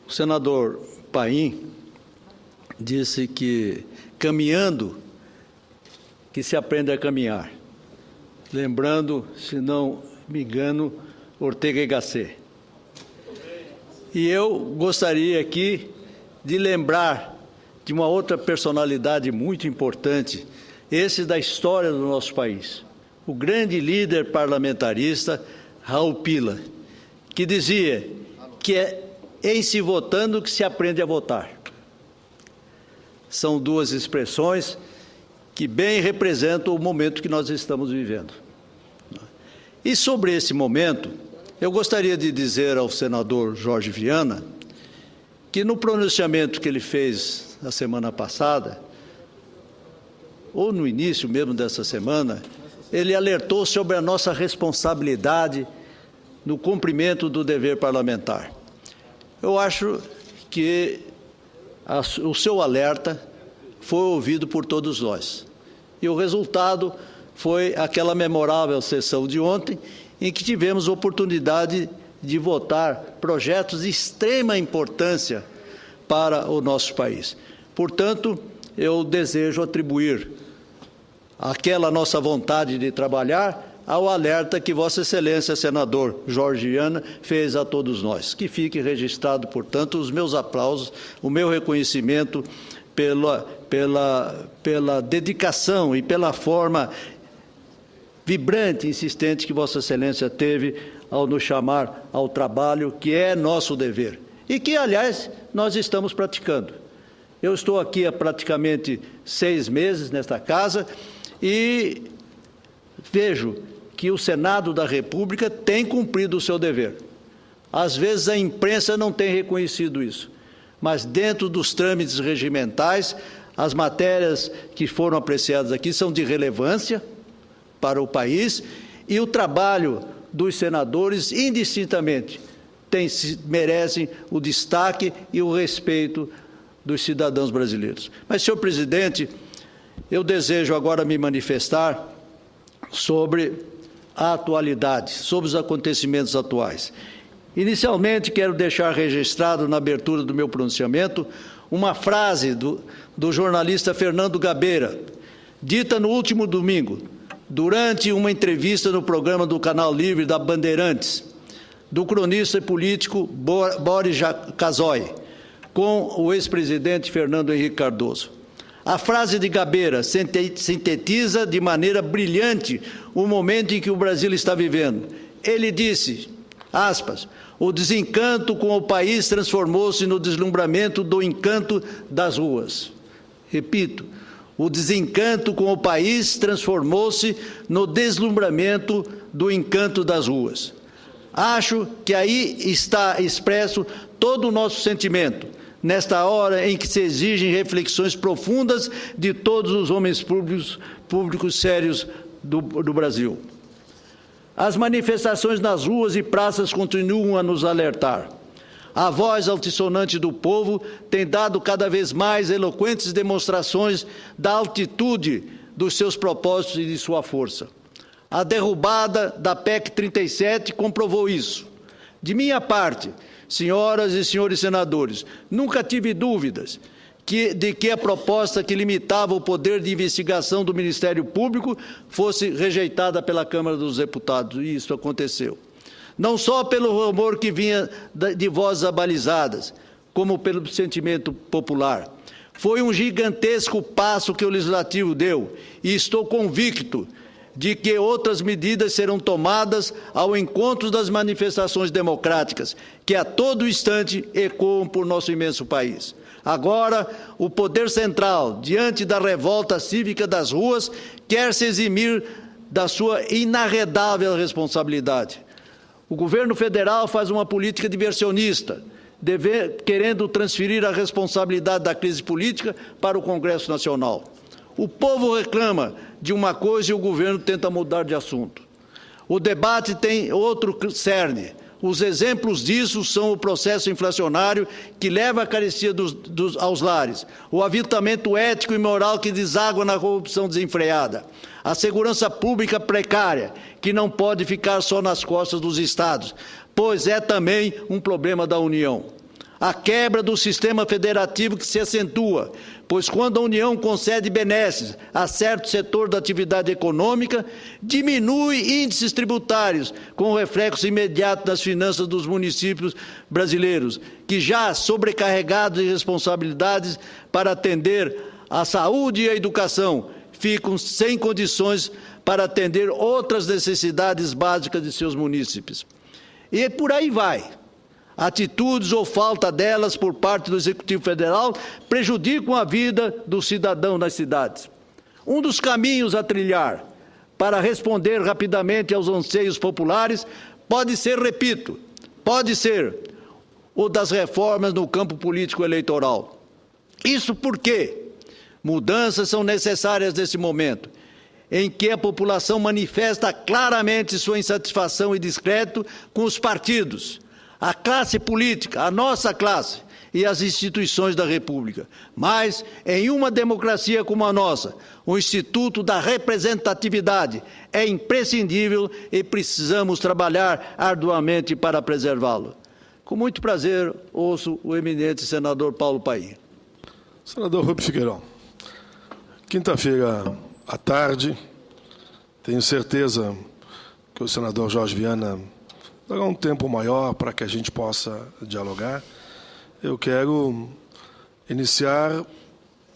O senador Paim disse que caminhando que se aprende a caminhar. Lembrando, se não me engano, Ortega y Gasset. E eu gostaria aqui de lembrar de uma outra personalidade muito importante, esse da história do nosso país, o grande líder parlamentarista Raul Pila, que dizia que é em se votando que se aprende a votar. São duas expressões que bem representam o momento que nós estamos vivendo. E sobre esse momento, eu gostaria de dizer ao senador Jorge Viana que no pronunciamento que ele fez na semana passada, ou no início mesmo dessa semana, ele alertou sobre a nossa responsabilidade no cumprimento do dever parlamentar. Eu acho que o seu alerta foi ouvido por todos nós. E o resultado foi aquela memorável sessão de ontem, em que tivemos oportunidade de votar projetos de extrema importância para o nosso país. Portanto, eu desejo atribuir aquela nossa vontade de trabalhar ao alerta que Vossa Excelência, senador Jorge Viana, fez a todos nós. Que fique registrado, portanto, os meus aplausos, o meu reconhecimento pela dedicação e pela forma vibrante e insistente que Vossa Excelência teve ao nos chamar ao trabalho, que é nosso dever, e que, aliás, nós estamos praticando. Eu estou aqui há praticamente 6 meses nesta casa e vejo que o Senado da República tem cumprido o seu dever. Às vezes a imprensa não tem reconhecido isso, mas dentro dos trâmites regimentais, as matérias que foram apreciadas aqui são de relevância para o país e o trabalho dos senadores, indistintamente, merecem o destaque e o respeito dos cidadãos brasileiros. Mas, senhor presidente, eu desejo agora me manifestar sobre a atualidade, sobre os acontecimentos atuais. Inicialmente, quero deixar registrado na abertura do meu pronunciamento uma frase do jornalista Fernando Gabeira, dita no último domingo, durante uma entrevista no programa do Canal Livre da Bandeirantes, do cronista e político Boris Casoy, com o ex-presidente Fernando Henrique Cardoso. A frase de Gabeira sintetiza de maneira brilhante o momento em que o Brasil está vivendo. Ele disse, aspas, o desencanto com o país transformou-se no deslumbramento do encanto das ruas. Repito, o desencanto com o país transformou-se no deslumbramento do encanto das ruas. Acho que aí está expresso todo o nosso sentimento, nesta hora em que se exigem reflexões profundas de todos os homens públicos sérios do Brasil. As manifestações nas ruas e praças continuam a nos alertar. A voz altissonante do povo tem dado cada vez mais eloquentes demonstrações da altitude dos seus propósitos e de sua força. A derrubada da PEC 37 comprovou isso. De minha parte, senhoras e senhores senadores, nunca tive dúvidas de que a proposta que limitava o poder de investigação do Ministério Público fosse rejeitada pela Câmara dos Deputados, e isso aconteceu. Não só pelo rumor que vinha de vozes abalizadas, como pelo sentimento popular. Foi um gigantesco passo que o Legislativo deu, e estou convicto de que outras medidas serão tomadas ao encontro das manifestações democráticas, que a todo instante ecoam por nosso imenso país. Agora, o poder central, diante da revolta cívica das ruas, quer se eximir da sua inarredável responsabilidade. O governo federal faz uma política diversionista, querendo transferir a responsabilidade da crise política para o Congresso Nacional. O povo reclama de uma coisa e o governo tenta mudar de assunto. O debate tem outro cerne. Os exemplos disso são o processo inflacionário que leva a carestia aos lares, o aviltamento ético e moral que deságua na corrupção desenfreada, a segurança pública precária, que não pode ficar só nas costas dos estados, pois é também um problema da União. a quebra do sistema federativo que se acentua, pois quando a União concede benesses a certo setor da atividade econômica, diminui índices tributários, com reflexo imediato nas finanças dos municípios brasileiros, que já sobrecarregados de responsabilidades para atender à saúde e à educação, ficam sem condições para atender outras necessidades básicas de seus munícipes. E por aí vai. Atitudes ou falta delas por parte do Executivo Federal prejudicam a vida do cidadão nas cidades. Um dos caminhos a trilhar para responder rapidamente aos anseios populares pode ser, repito, pode ser o das reformas no campo político eleitoral. Isso porque mudanças são necessárias nesse momento, em que a população manifesta claramente sua insatisfação e descrédito com os partidos, a classe política, a nossa classe e as instituições da República. Mas, em uma democracia como a nossa, o Instituto da Representatividade é imprescindível e precisamos trabalhar arduamente para preservá-lo. Com muito prazer, ouço o eminente senador Paulo Paim. Senador Rubem Figueirão, quinta-feira à tarde, tenho certeza que o senador Jorge Viana dará um tempo maior para que a gente possa dialogar. Eu quero iniciar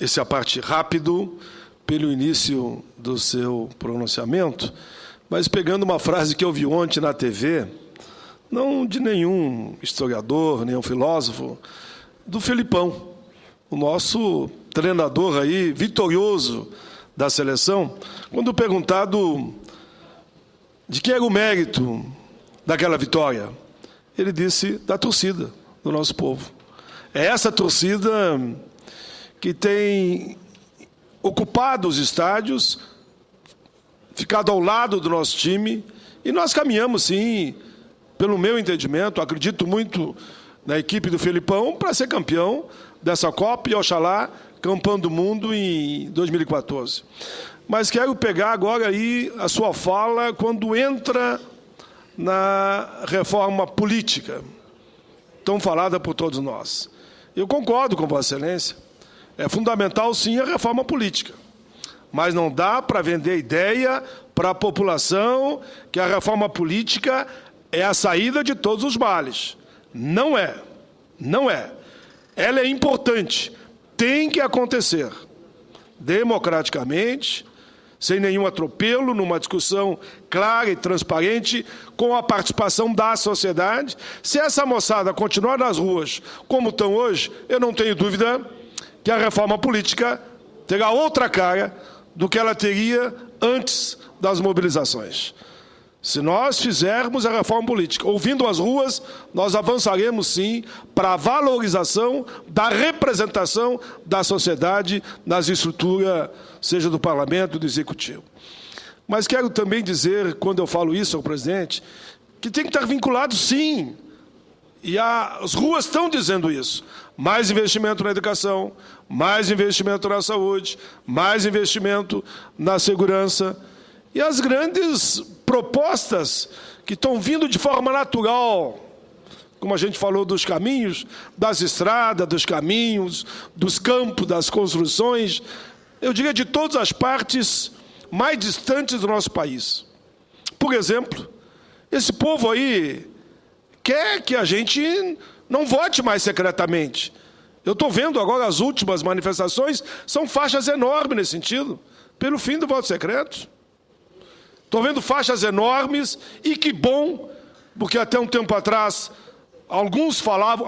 esse aparte rápido pelo início do seu pronunciamento, mas pegando uma frase que eu vi ontem na TV, não de nenhum historiador, nenhum filósofo, do Felipão, o nosso treinador aí, vitorioso da seleção, quando perguntado de quem era o mérito daquela vitória, ele disse da torcida do nosso povo. É essa torcida que tem ocupado os estádios, ficado ao lado do nosso time, e nós caminhamos, sim, pelo meu entendimento, acredito muito na equipe do Felipão para ser campeão dessa Copa e, oxalá, campeão do mundo em 2014. Mas quero pegar agora aí a sua fala quando entra na reforma política, tão falada por todos nós. Eu concordo com Vossa Excelência, é fundamental sim a reforma política, mas não dá para vender ideia para a população que a reforma política é a saída de todos os males. Não é, não é. Ela é importante, tem que acontecer democraticamente, sem nenhum atropelo, numa discussão clara e transparente, com a participação da sociedade. Se essa moçada continuar nas ruas como estão hoje, eu não tenho dúvida que a reforma política terá outra cara do que ela teria antes das mobilizações. Se nós fizermos a reforma política ouvindo as ruas, nós avançaremos, sim, para a valorização da representação da sociedade nas estruturas, seja do Parlamento ou do Executivo. Mas quero também dizer, quando eu falo isso ao presidente, que tem que estar vinculado, sim, e as ruas estão dizendo isso, mais investimento na educação, mais investimento na saúde, mais investimento na segurança. E as grandes propostas que estão vindo de forma natural, como a gente falou dos caminhos, das estradas, dos caminhos, dos campos, das construções, eu diria de todas as partes mais distantes do nosso país. Por exemplo, esse povo aí quer que a gente não vote mais secretamente. Eu estou vendo agora as últimas manifestações, são faixas enormes nesse sentido, pelo fim do voto secreto. Estou vendo faixas enormes, e que bom, porque até um tempo atrás, alguns falavam,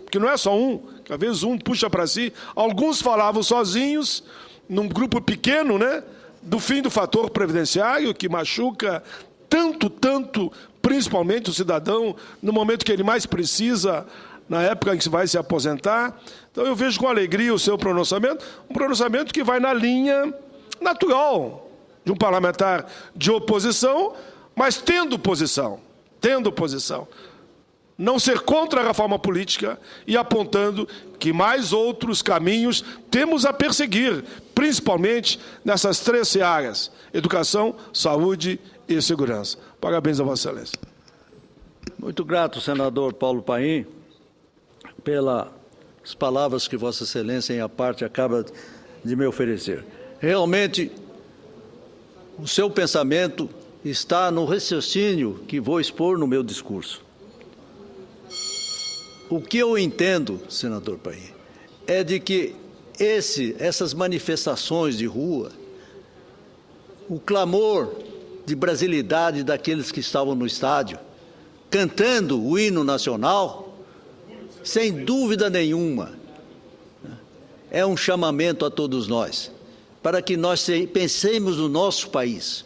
porque não é só um, que às vezes um puxa para si, alguns falavam sozinhos, num grupo pequeno, né, do fim do fator previdenciário, que machuca tanto, principalmente o cidadão, no momento que ele mais precisa, na época em que vai se aposentar. Então eu vejo com alegria o seu pronunciamento, um pronunciamento que vai na linha natural de um parlamentar de oposição, mas tendo posição. Não ser contra a reforma política e apontando que mais outros caminhos temos a perseguir, principalmente nessas três searas: educação, saúde e segurança. Parabéns a Vossa Excelência. Muito grato, senador Paulo Paim, pelas palavras que Vossa Excelência, em a parte, acaba de me oferecer. Realmente, o seu pensamento está no raciocínio que vou expor no meu discurso. O que eu entendo, senador Paim, é de que essas manifestações de rua, o clamor de brasilidade daqueles que estavam no estádio, cantando o hino nacional, sem dúvida nenhuma, é um chamamento a todos nós, para que nós pensemos no nosso país.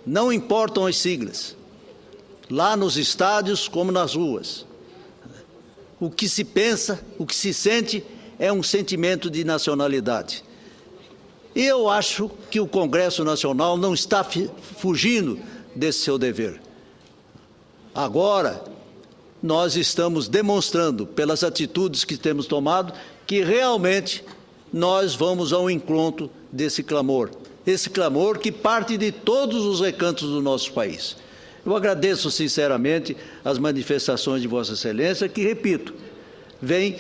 Não importam as siglas, lá nos estádios como nas ruas. O que se pensa, o que se sente, é um sentimento de nacionalidade. E eu acho que o Congresso Nacional não está fugindo desse seu dever. Agora, nós estamos demonstrando, pelas atitudes que temos tomado, que realmente nós vamos ao encontro desse clamor. Esse clamor que parte de todos os recantos do nosso país. Eu agradeço sinceramente as manifestações de Vossa Excelência, que, repito, vem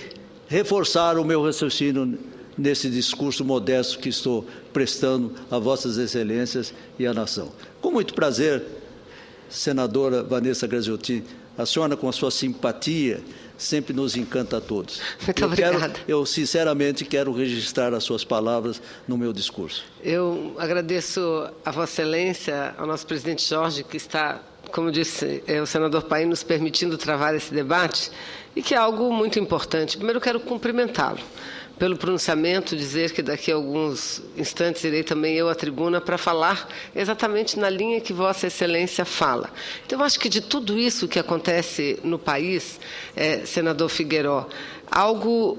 reforçar o meu raciocínio nesse discurso modesto que estou prestando a Vossas Excelências e à nação. Com muito prazer, senadora Vanessa Graziotin, a senhora, com a sua simpatia, sempre nos encanta a todos. Muito obrigada. Eu sinceramente quero registrar as suas palavras no meu discurso. Eu agradeço a Vossa Excelência, ao nosso presidente Jorge, que está, como disse o senador Paim, nos permitindo travar esse debate, e que é algo muito importante. Primeiro, eu quero cumprimentá-lo pelo pronunciamento, dizer que daqui a alguns instantes irei também eu à tribuna para falar exatamente na linha que Vossa Excelência fala. Então, eu acho que de tudo isso que acontece no país, senador Figueiró, algo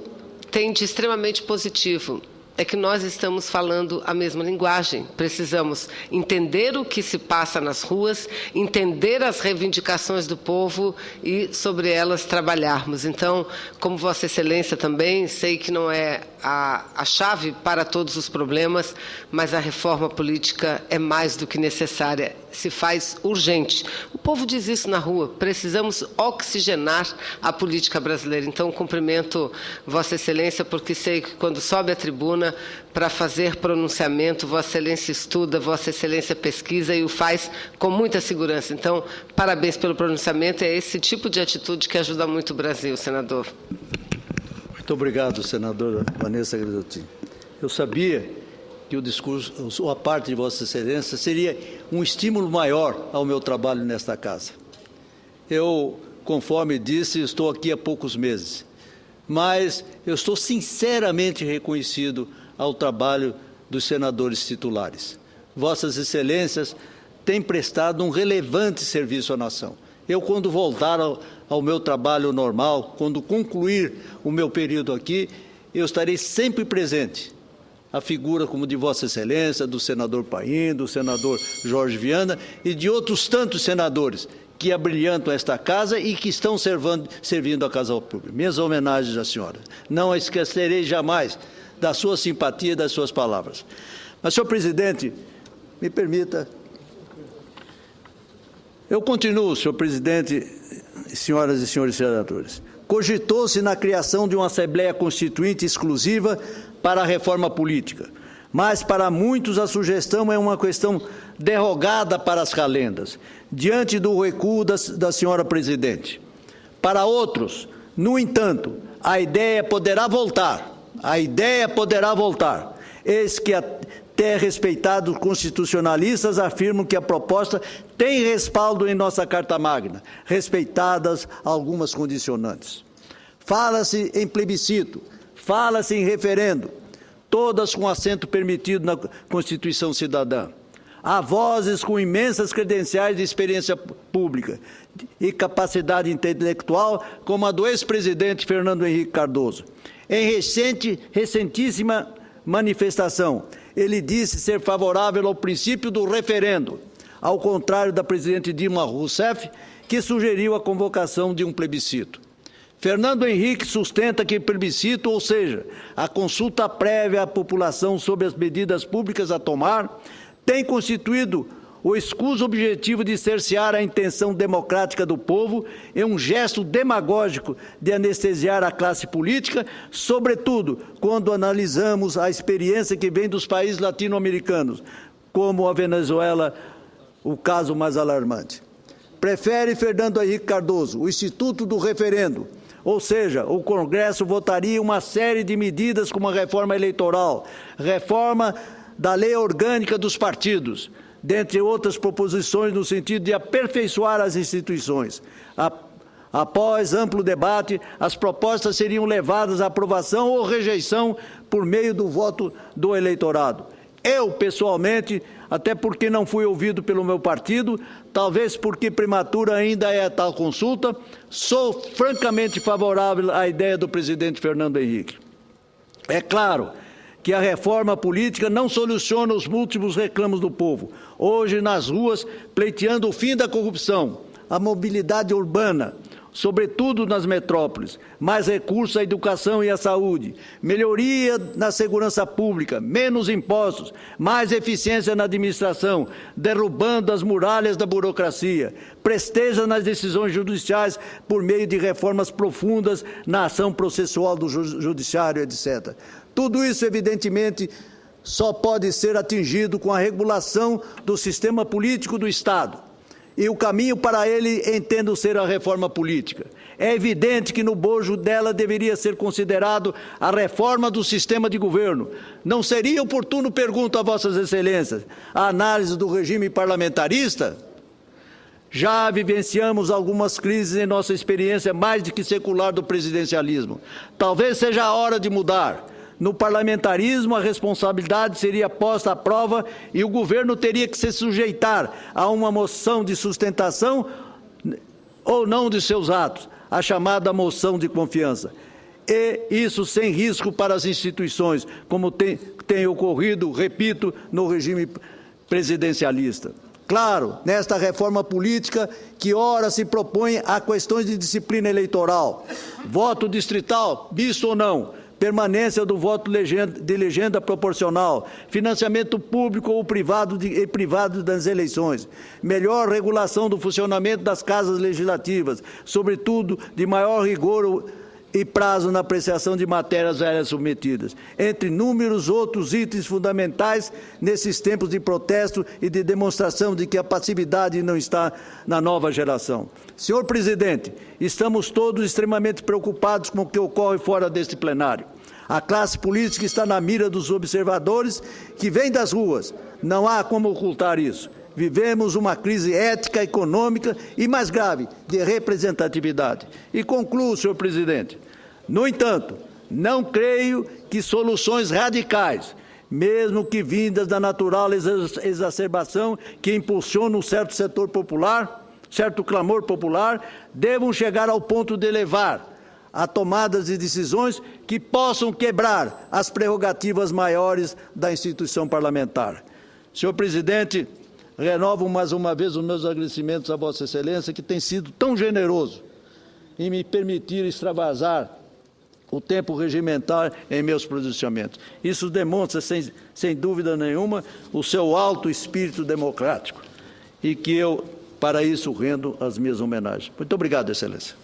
tem de extremamente positivo. É que nós estamos falando a mesma linguagem. Precisamos entender o que se passa nas ruas, entender as reivindicações do povo e sobre elas trabalharmos. Então, como Vossa Excelência também, sei que não é a chave para todos os problemas, mas a reforma política é mais do que necessária, se faz urgente. O povo diz isso na rua, precisamos oxigenar a política brasileira. Então, cumprimento Vossa Excelência, porque sei que quando sobe à tribuna para fazer pronunciamento, Vossa Excelência estuda, Vossa Excelência pesquisa e o faz com muita segurança. Então, parabéns pelo pronunciamento, é esse tipo de atitude que ajuda muito o Brasil, senador. Muito obrigado, senadora Vanessa Graziotin. Eu sabia que o discurso, a parte de Vossa Excelência, seria um estímulo maior ao meu trabalho nesta casa. Eu, conforme disse, estou aqui há poucos meses, mas eu estou sinceramente reconhecido ao trabalho dos senadores titulares. Vossas Excelências têm prestado um relevante serviço à nação. Eu, quando voltar ao meu trabalho normal, quando concluir o meu período aqui, eu estarei sempre presente. A figura como de Vossa Excelência, do senador Paim, do senador Jorge Viana e de outros tantos senadores que abrilhantam esta casa e que estão servindo a Casa Pública. Minhas homenagens à senhora. Não a esquecerei jamais da sua simpatia e das suas palavras. Mas, senhor presidente, me permita. Eu continuo, senhor presidente, senhoras e senhores senadores. Cogitou-se na criação de uma Assembleia Constituinte exclusiva para a reforma política, mas para muitos a sugestão é uma questão derrogada para as calendas, diante do recuo da senhora presidente. Para outros, no entanto, a ideia poderá voltar, eis que até respeitados constitucionalistas afirmam que a proposta tem respaldo em nossa Carta Magna, respeitadas algumas condicionantes. Fala-se em plebiscito, fala-se em referendo, todas com assento permitido na Constituição Cidadã. Há vozes com imensas credenciais de experiência pública e capacidade intelectual, como a do ex-presidente Fernando Henrique Cardoso. Em recentíssima manifestação, ele disse ser favorável ao princípio do referendo, ao contrário da presidente Dilma Rousseff, que sugeriu a convocação de um plebiscito. Fernando Henrique sustenta que plebiscito, ou seja, a consulta prévia à população sobre as medidas públicas a tomar, tem constituído o escuso objetivo de cercear a intenção democrática do povo é um gesto demagógico de anestesiar a classe política, sobretudo quando analisamos a experiência que vem dos países latino-americanos, como a Venezuela, o caso mais alarmante. Prefere Fernando Henrique Cardoso o Instituto do Referendo, ou seja, o Congresso votaria uma série de medidas como a reforma eleitoral, reforma da lei orgânica dos partidos, dentre outras proposições no sentido de aperfeiçoar as instituições. Após amplo debate, as propostas seriam levadas à aprovação ou rejeição por meio do voto do eleitorado. Eu, pessoalmente, até porque não fui ouvido pelo meu partido, talvez porque prematura ainda é a tal consulta, sou francamente favorável à ideia do presidente Fernando Henrique. É claro que a reforma política não soluciona os múltiplos reclamos do povo. Hoje, nas ruas, pleiteando o fim da corrupção, a mobilidade urbana, sobretudo nas metrópoles, mais recursos à educação e à saúde, melhoria na segurança pública, menos impostos, mais eficiência na administração, derrubando as muralhas da burocracia, presteza nas decisões judiciais por meio de reformas profundas na ação processual do judiciário, etc. Tudo isso, evidentemente, só pode ser atingido com a regulação do sistema político do Estado. E o caminho para ele entendo ser a reforma política. É evidente que no bojo dela deveria ser considerado a reforma do sistema de governo. Não seria oportuno, pergunto a Vossas Excelências, a análise do regime parlamentarista? Já vivenciamos algumas crises em nossa experiência mais do que secular do presidencialismo. Talvez seja a hora de mudar. No parlamentarismo, a responsabilidade seria posta à prova e o governo teria que se sujeitar a uma moção de sustentação ou não de seus atos, a chamada moção de confiança. E isso sem risco para as instituições, como tem ocorrido, repito, no regime presidencialista. Claro, nesta reforma política, que ora se propõe a questões de disciplina eleitoral, voto distrital, visto ou não, permanência do voto de legenda proporcional, financiamento público ou privado das eleições, melhor regulação do funcionamento das casas legislativas, sobretudo de maior rigor e prazo na apreciação de matérias velhas submetidas, entre inúmeros outros itens fundamentais nesses tempos de protesto e de demonstração de que a passividade não está na nova geração. Senhor Presidente, estamos todos extremamente preocupados com o que ocorre fora deste plenário. A classe política está na mira dos observadores que vêm das ruas. Não há como ocultar isso. Vivemos uma crise ética, econômica e, mais grave, de representatividade. E concluo, senhor presidente. No entanto, não creio que soluções radicais, mesmo que vindas da natural exacerbação que impulsiona um certo setor popular, certo clamor popular, devam chegar ao ponto de levar a tomadas de decisões que possam quebrar as prerrogativas maiores da instituição parlamentar. Senhor presidente, renovo mais uma vez os meus agradecimentos a Vossa Excelência, que tem sido tão generoso em me permitir extravasar o tempo regimentar em meus pronunciamentos. Isso demonstra, sem dúvida nenhuma, o seu alto espírito democrático e que eu, para isso, rendo as minhas homenagens. Muito obrigado, Excelência.